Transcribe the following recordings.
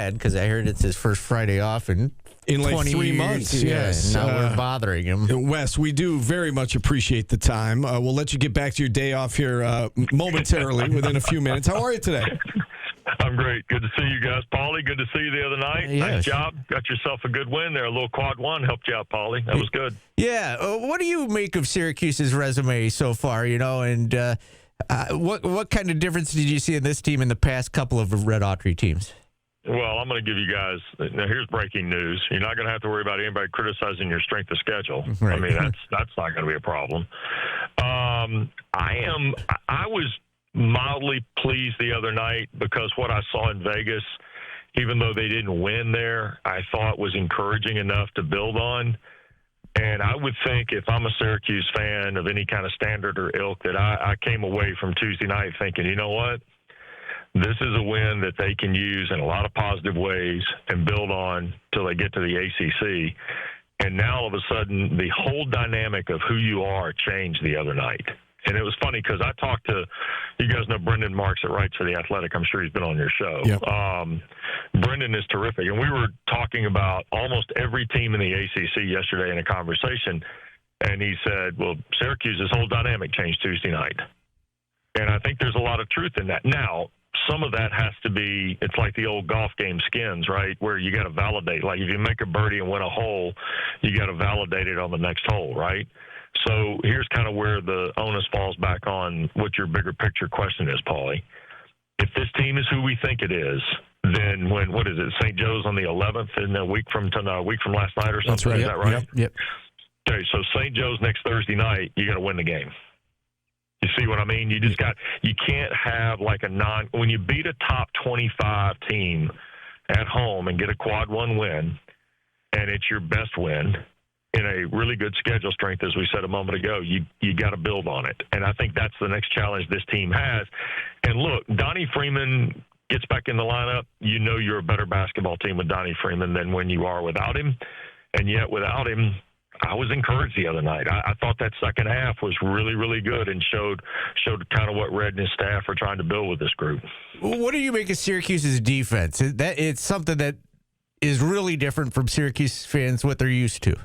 bad because I heard it's his first Friday off in like 20 3 years. months. Yeah, Yes. now we're bothering him. Wes, we do very much appreciate the time. We'll let you get back to your day off here momentarily within a few minutes. How are you today? I'm great. Good to see you guys. Paulie, good to see you the other night. Yes. Nice job. Got yourself a good win there. A little quad one helped you out, Paulie. That was good. Yeah. What do you make of Syracuse's resume so far, and what kind of difference did you see in this team in the past couple of Red Autry teams? Well, I'm going to give you guys – now, here's breaking news. You're not going to have to worry about anybody criticizing your strength of schedule. Right. I mean, that's not going to be a problem. I was mildly pleased the other night because what I saw in Vegas, even though they didn't win there, I thought was encouraging enough to build on. And I would think if I'm a Syracuse fan of any kind of standard or ilk that I came away from Tuesday night thinking, you know what? This is a win that they can use in a lot of positive ways and build on till they get to the ACC. And now all of a sudden, the whole dynamic of who you are changed the other night. And it was funny because I talked to, you guys know Brendan Marks that writes for The Athletic. I'm sure he's been on your show. Yep. Brendan is terrific. And we were talking about almost every team in the ACC yesterday in a conversation. And he said, well, Syracuse's whole dynamic changed Tuesday night. And I think there's a lot of truth in that. Now, some of that has to be, it's like the old golf game skins, right, where you got to validate. Like if you make a birdie and win a hole, you got to validate it on the next hole, right? So here's kind of where the onus falls back on what your bigger picture question is, Paulie. If this team is who we think it is, then what is it, St. Joe's on the 11th in a week from last night or something? That's right. Is that right? Yep. Okay, so St. Joe's next Thursday night, you got to win the game. You see what I mean? You can't have like when you beat a top 25 team at home and get a quad one win, and it's your best win in a really good schedule strength, as we said a moment ago, you got to build on it. And I think that's the next challenge this team has. And look, Donnie Freeman gets back in the lineup. You know you're a better basketball team with Donnie Freeman than when you are without him. And yet without him, I was encouraged the other night. I thought that second half was really, really good and showed kind of what Red and his staff are trying to build with this group. What do you make of Syracuse's defense? It's something that is really different from Syracuse fans, what they're used to.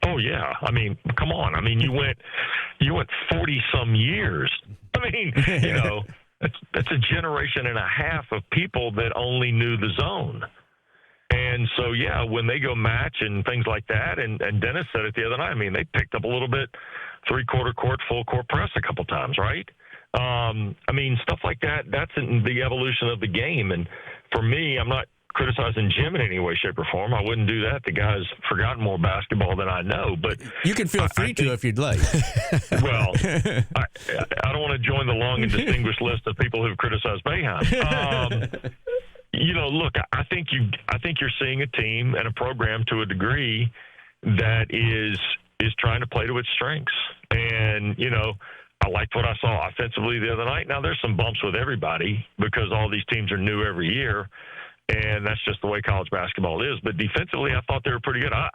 Oh yeah, I mean, come on. I mean, you went 40-some years. I mean, that's a generation and a half of people that only knew the zone. And so, yeah, when they go match and things like that, and Dennis said it the other night, I mean, they picked up a little bit three-quarter court, full court press a couple times, right? I mean, stuff like that, that's in the evolution of the game. And for me, I'm not criticizing Jim in any way, shape, or form. I wouldn't do that. The guy's forgotten more basketball than I know. But you can feel free to if you'd like. Well, I don't want to join the long and distinguished list of people who've criticized Boeheim. Look, I think you're seeing a team and a program to a degree that is trying to play to its strengths. And, I liked what I saw offensively the other night. Now, there's some bumps with everybody because all these teams are new every year, and that's just the way college basketball is. But defensively, I thought they were pretty good. I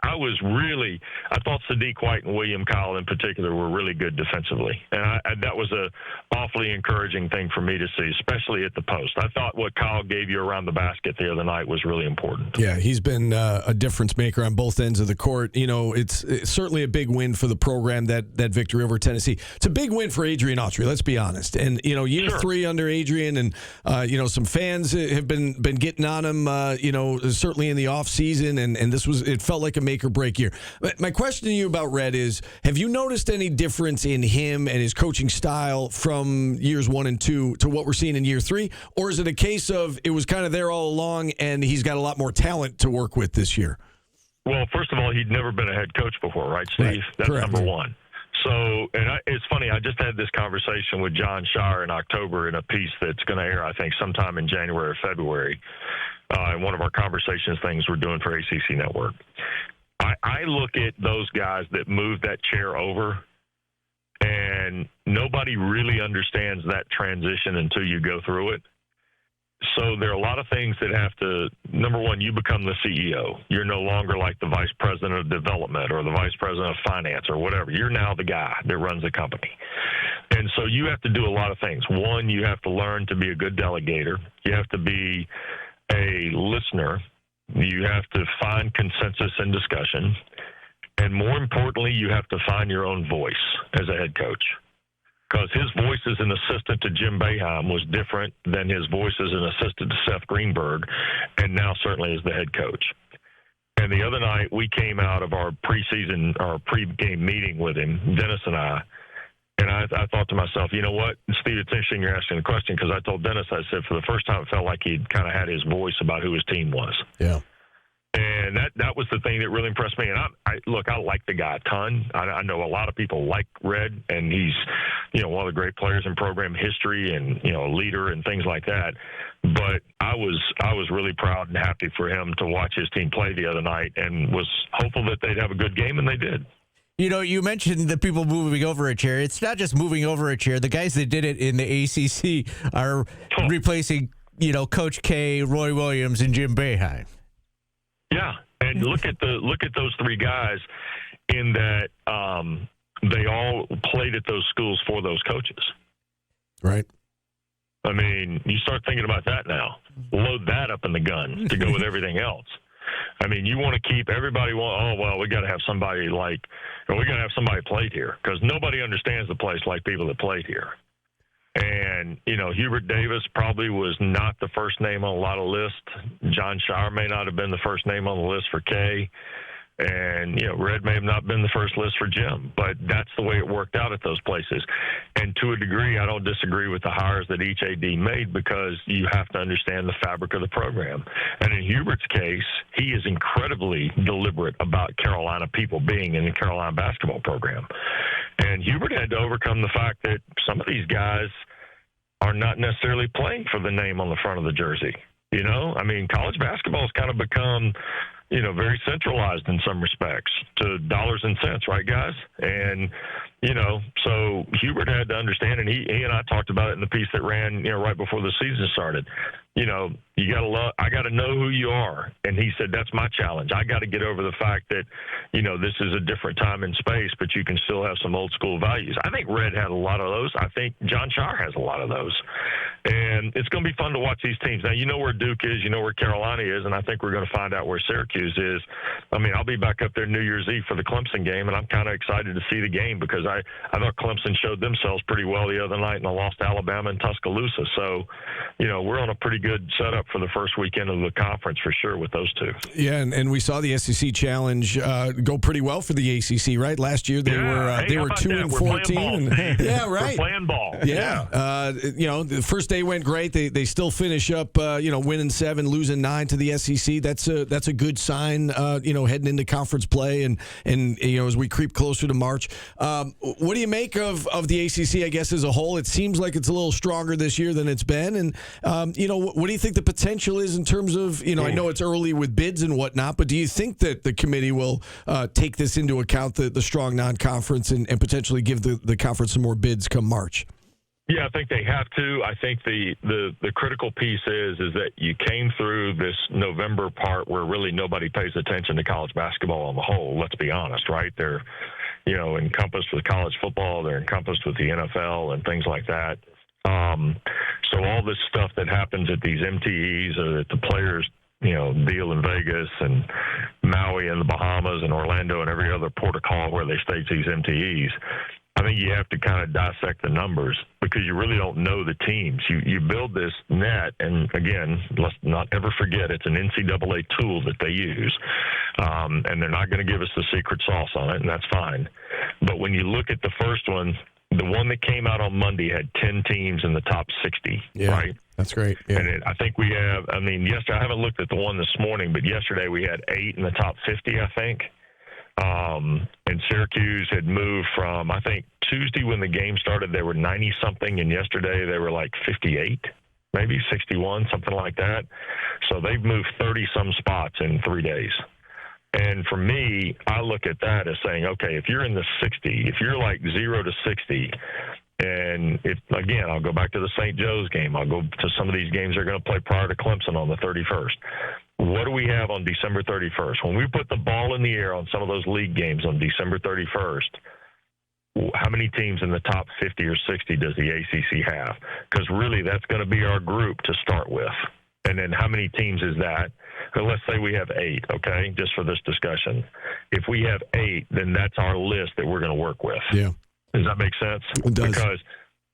thought Sadiq White and William Kyle in particular were really good defensively. And that was a awfully encouraging thing for me to see, especially at the post. I thought what Kyle gave you around the basket the other night was really important. Yeah, he's been a difference maker on both ends of the court. It's certainly a big win for the program, that victory over Tennessee. It's a big win for Adrian Autry, let's be honest. And, year Sure. 3 under Adrian, and, some fans have been getting on him, certainly in the offseason, and it felt like a make-or-break year. My question to you about Red is, have you noticed any difference in him and his coaching style from years 1 and 2 to what we're seeing in year 3? Or is it a case of it was kind of there all along and he's got a lot more talent to work with this year? Well, first of all, he'd never been a head coach before, right, Steve? Right. That's Correct. number one. So, it's funny, I just had this conversation with John Shire in October in a piece that's going to air, I think, sometime in January or February, in one of our conversations things we're doing for ACC Network. I look at those guys that move that chair over, and nobody really understands that transition until you go through it. So there are a lot of things that have to, number one, you become the CEO. You're no longer like the vice president of development or the vice president of finance or whatever. You're now the guy that runs the company. And so you have to do a lot of things. One, you have to learn to be a good delegator. You have to be a listener. You have to find consensus and discussion. And more importantly, you have to find your own voice as a head coach. Because his voice as an assistant to Jim Boeheim was different than his voice as an assistant to Seth Greenberg, and now certainly as the head coach. And the other night, we came out of our pre-game meeting with him, Dennis and I I thought to myself, you know what, Steve, it's interesting you're asking the question, because I told Dennis, I said, for the first time, it felt like he'd kind of had his voice about who his team was. Yeah. And that was the thing that really impressed me. And I like the guy a ton. I know a lot of people like Red, and he's, one of the great players in program history, and a leader and things like that. But I was really proud and happy for him to watch his team play the other night, and was hopeful that they'd have a good game, and they did. You mentioned the people moving over a chair. It's not just moving over a chair. The guys that did it in the ACC are replacing, Coach K, Roy Williams, and Jim Boeheim. Yeah, and look at those three guys in that they all played at those schools for those coaches. Right. I mean, you start thinking about that now. Load that up in the gun to go with everything else. I mean, you want to keep everybody. We got to have somebody played here, because nobody understands the place like people that played here. And, Hubert Davis probably was not the first name on a lot of lists. John Shire may not have been the first name on the list for Kay. And, Red may have not been the first list for Jim. But that's the way it worked out at those places. And to a degree, I don't disagree with the hires that each AD made, because you have to understand the fabric of the program. And in Hubert's case, he is incredibly deliberate about Carolina people being in the Carolina basketball program. And Hubert had to overcome the fact that some of these guys are not necessarily playing for the name on the front of the jersey. I mean, college basketball has kind of become, very centralized in some respects to dollars and cents, right, guys? And, so Hubert had to understand, and he and I talked about it in the piece that ran, right before the season started. I got to know who you are. And he said, that's my challenge. I got to get over the fact that, this is a different time and space, but you can still have some old school values. I think Red had a lot of those. I think John Shire has a lot of those. And it's going to be fun to watch these teams. Now, you know where Duke is, you know where Carolina is, and I think we're going to find out where Syracuse is. I mean, I'll be back up there New Year's Eve for the Clemson game, and I'm kind of excited to see the game, because I thought Clemson showed themselves pretty well the other night, and they lost to Alabama and Tuscaloosa. So, we're on a pretty good setup for the first weekend of the conference for sure with those two. Yeah, and we saw the SEC Challenge go pretty well for the ACC, right? Last year they were 2-14. Yeah, right. We're playing ball. Yeah. The first day went great. They still finish up, winning 7, losing 9 to the SEC. That's a good sign, heading into conference play and as we creep closer to March. What do you make of the ACC, I guess, as a whole? It seems like it's a little stronger this year than it's been. And, what do you think the potential is in terms of, I know it's early with bids and whatnot, but do you think that the committee will take this into account, the strong non-conference, and potentially give the conference some more bids come March? Yeah, I think they have to. I think the critical piece is that you came through this November part where really nobody pays attention to college basketball on the whole. Let's be honest, right? They're, encompassed with college football. They're encompassed with the NFL and things like that. So all this stuff that happens at these MTEs or that the players, deal in Vegas and Maui and the Bahamas and Orlando and every other port of call where they stage these MTEs, I think you have to kind of dissect the numbers, because you really don't know the teams. You build this net, and again, let's not ever forget it's an NCAA tool that they use, and they're not going to give us the secret sauce on it, and that's fine. But when you look at the first one, the one that came out on Monday had 10 teams in the top 60, right? That's great. Yeah. And I think we have, yesterday, I haven't looked at the one this morning, but yesterday we had 8 in the top 50, I think. And Syracuse had moved from, I think, Tuesday when the game started, they were 90-something, and yesterday they were like 58, maybe 61, something like that. So they've moved 30-some spots in 3 days. And for me, I look at that as saying, okay, if you're in the 60, if you're like 0 to 60, and again, I'll go back to the St. Joe's game. I'll go to some of these games they're going to play prior to Clemson on the 31st. What do we have on December 31st? When we put the ball in the air on some of those league games on December 31st, how many teams in the top 50 or 60 does the ACC have? Because really that's going to be our group to start with. And then how many teams is that? So let's say we have 8, okay, just for this discussion. If we have 8, then that's our list that we're going to work with. Yeah. Does that make sense? It does. Because,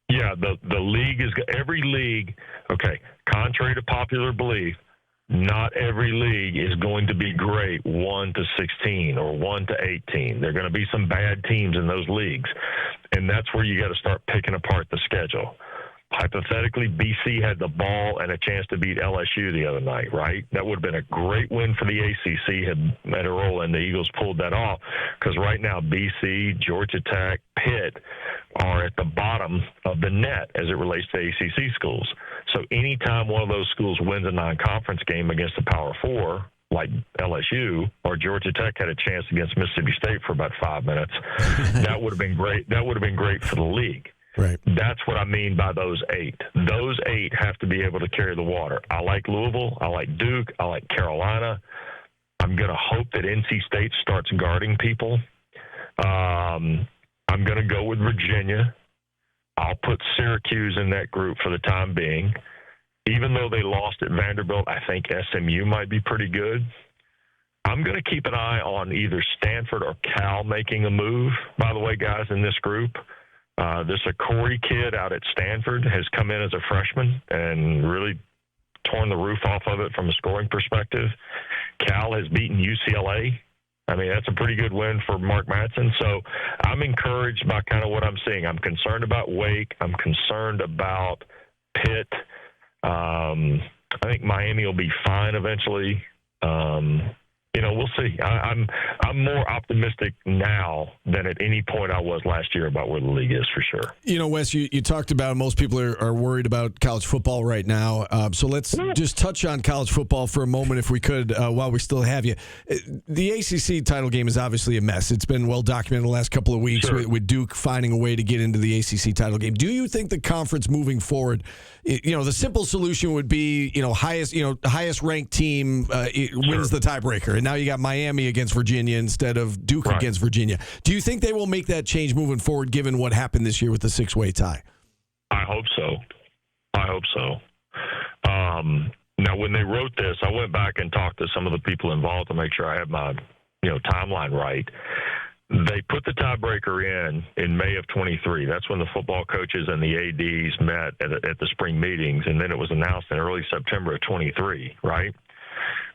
yeah, the league is – every league, okay, contrary to popular belief, not every league is going to be great 1 to 16 or 1 to 18. There are going to be some bad teams in those leagues, and that's where you got to start picking apart the schedule. Hypothetically, BC had the ball and a chance to beat LSU the other night, right? That would have been a great win for the ACC had Metarola and the Eagles pulled that off, because right now BC, Georgia Tech, Pitt are at the bottom of the net as it relates to ACC schools. So anytime one of those schools wins a non-conference game against the Power Four, like LSU, or Georgia Tech had a chance against Mississippi State for about 5 minutes, that would have been great. That would have been great for the league. Right. That's what I mean by those 8. Those 8 have to be able to carry the water. I like Louisville. I like Duke. I like Carolina. I'm going to hope that NC State starts guarding people. I'm going to go with Virginia. I'll put Syracuse in that group for the time being. Even though they lost at Vanderbilt, I think SMU might be pretty good. I'm going to keep an eye on either Stanford or Cal making a move, by the way, guys, in this group. This Corey kid out at Stanford has come in as a freshman and really torn the roof off of it from a scoring perspective. Cal has beaten UCLA. I mean, that's a pretty good win for Mark Madsen. So I'm encouraged by kind of what I'm seeing. I'm concerned about Wake. I'm concerned about Pitt. I think Miami will be fine eventually. We'll see. I'm more optimistic now than at any point I was last year about where the league is, for sure. Wes, you talked about most people are worried about college football right now. So let's just touch on college football for a moment, if we could, while we still have you. The ACC title game is obviously a mess. It's been well documented the last couple of weeks, sure, with Duke finding a way to get into the ACC title game. Do you think the conference moving forward, the simple solution would be, highest ranked team wins the tiebreaker, and now you got Miami against Virginia instead of Duke against Virginia. Do you think they will make that change moving forward, given what happened this year with the 6-way tie? I hope so. Now, when they wrote this, I went back and talked to some of the people involved to make sure I had my timeline right. They put the tiebreaker in May of 23. That's when the football coaches and the ADs met at the spring meetings, and then it was announced in early September of 23, right?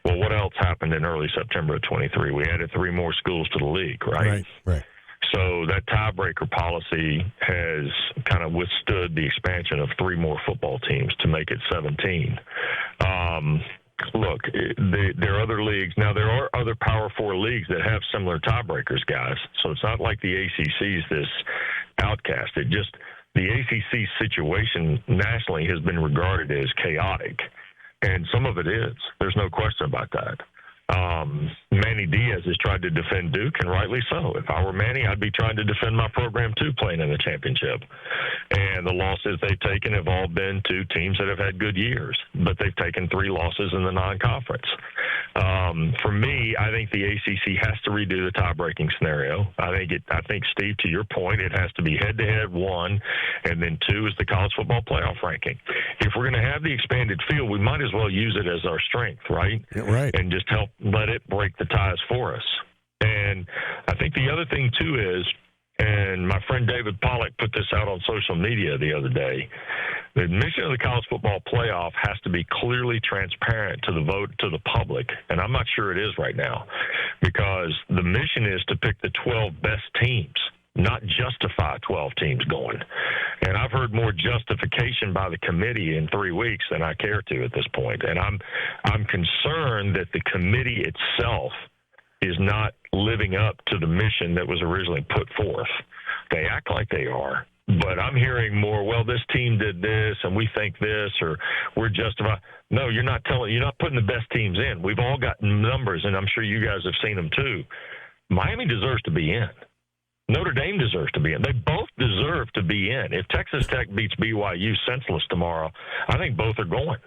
Well, what else happened in early September of 23? We added 3 more schools to the league, right? Right. So that tiebreaker policy has kind of withstood the expansion of 3 more football teams to make it 17. Look, there are other leagues. Now, there are other Power 4 leagues that have similar tiebreakers, guys. So it's not like the ACC is this outcast. The ACC situation nationally has been regarded as chaotic. And some of it is. There's no question about that. Manny Diaz has tried to defend Duke, and rightly so. If I were Manny, I'd be trying to defend my program too, playing in the championship. And the losses they've taken have all been to teams that have had good years, but they've taken 3 losses in the non-conference. For me, I think the ACC has to redo the tie-breaking scenario. I think, Steve, to your point, it has to be head-to-head, 1, and then 2 is the college football playoff ranking. If we're going to have the expanded field, we might as well use it as our strength, right? Yeah, right. And just help let it break the ties for us. And I think the other thing, too, is, and my friend David Pollack put this out on social media the other day, the mission of the college football playoff has to be clearly transparent to the vote, to the public, and I'm not sure it is right now, because the mission is to pick the 12 best teams, not justify 12 teams going. And I've heard more justification by the committee in 3 weeks than I care to at this point. And I'm concerned that the committee itself is not living up to the mission that was originally put forth. They act like they are, but I'm hearing more, well, this team did this and we think this, or we're justifying. No, you're not putting the best teams in. We've all got numbers, and I'm sure you guys have seen them too. Miami deserves to be in. Notre Dame deserves to be in. They both deserve to be in. If Texas Tech beats BYU senseless tomorrow, I think both are going.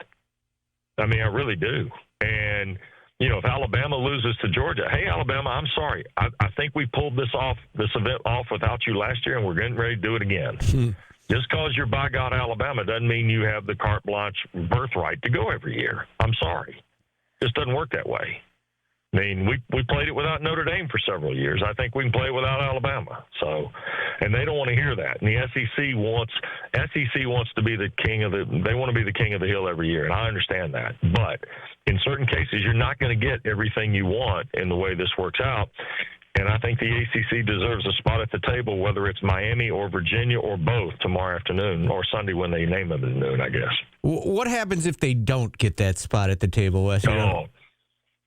I mean, I really do. And, if Alabama loses to Georgia, hey, Alabama, I'm sorry. I think we pulled this event off without you last year, and we're getting ready to do it again. Just because you're by God Alabama doesn't mean you have the carte blanche birthright to go every year. I'm sorry. It just doesn't work that way. I mean, we played it without Notre Dame for several years. I think we can play it without Alabama. So, and they don't want to hear that. And the SEC wants to be the king of they want to be the king of the hill every year, and I understand that. But in certain cases, you're not going to get everything you want in the way this works out. And I think the ACC deserves a spot at the table, whether it's Miami or Virginia or both tomorrow afternoon or Sunday when they name them at noon, I guess. What happens if they don't get that spot at the table, Wes? Oh,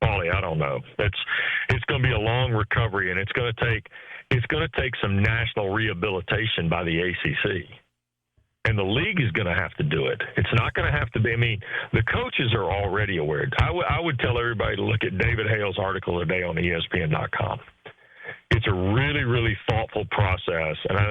Paulie, I don't know. It's going to be a long recovery, and it's going to take some national rehabilitation by the ACC. And the league is going to have to do it. It's not going to have to be. I mean, the coaches are already aware. I would tell everybody to look at David Hale's article today on ESPN.com. It's a really, really thoughtful process, and I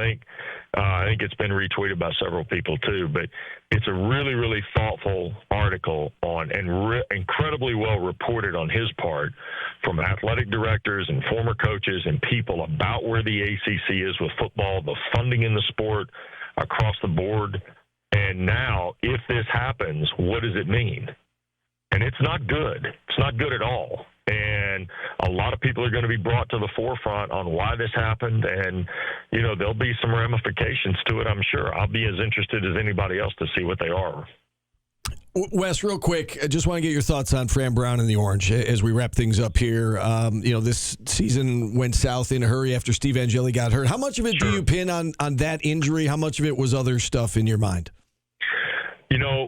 think it's been retweeted by several people too. But it's a really, really thoughtful article on and incredibly well reported on his part from athletic directors and former coaches and people about where the ACC is with football, the funding in the sport across the board, and now if this happens, what does it mean? And it's not good. It's not good at all. And a lot of people are going to be brought to the forefront on why this happened. And, there'll be some ramifications to it, I'm sure. I'll be as interested as anybody else to see what they are. Wes, real quick, I just want to get your thoughts on Fran Brown and the Orange as we wrap things up here. This season went south in a hurry after Steve Angeli got hurt. How much of it do you pin on that injury? How much of it was other stuff in your mind?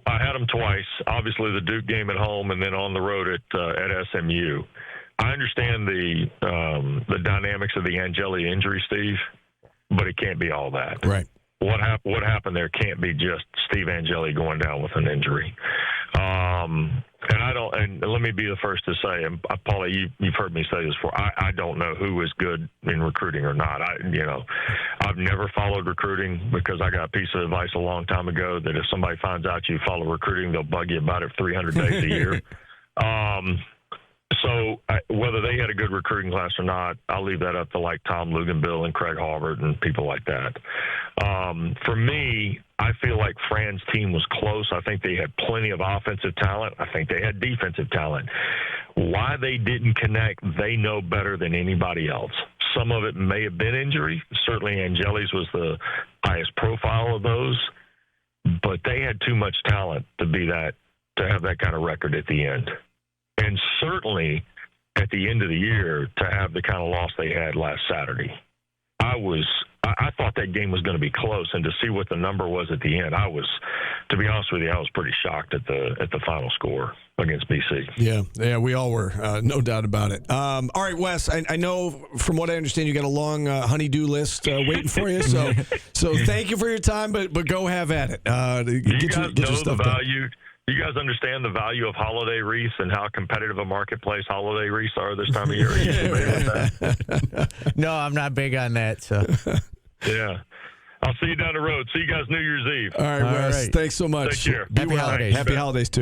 I had them twice. Obviously, the Duke game at home and then on the road at SMU. I understand the dynamics of the Angeli injury, Steve, but it can't be all that. Right. What happened there can't be just Steve Angeli going down with an injury. And let me be the first to say, and Paulie, you've heard me say this before, I don't know who is good in recruiting or not. I've never followed recruiting because I got a piece of advice a long time ago that if somebody finds out you follow recruiting, they'll bug you about it 300 days a year. So whether they had a good recruiting class or not, I'll leave that up to like Tom Luganbill and Craig Harvard and people like that. For me, I feel like Fran's team was close. I think they had plenty of offensive talent. I think they had defensive talent. Why they didn't connect, they know better than anybody else. Some of it may have been injury. Certainly Angeli's was the highest profile of those. But they had too much talent to have that kind of record at the end. And certainly at the end of the year to have the kind of loss they had last Saturday. I thought that game was going to be close, and to see what the number was at the end, to be honest with you, I was pretty shocked at the final score against BC. Yeah, we all were, no doubt about it. All right, Wes, I know from what I understand, you got a long honey-do list waiting for you. So thank you for your time, but go have at it. Get your stuff done. You guys understand the value of holiday wreaths and how competitive a marketplace holiday wreaths are this time of year? No, I'm not big on that. So, yeah. I'll see you down the road. See you guys New Year's Eve. All right, Wes. Thanks so much. Take care. Happy holidays. Happy holidays to you.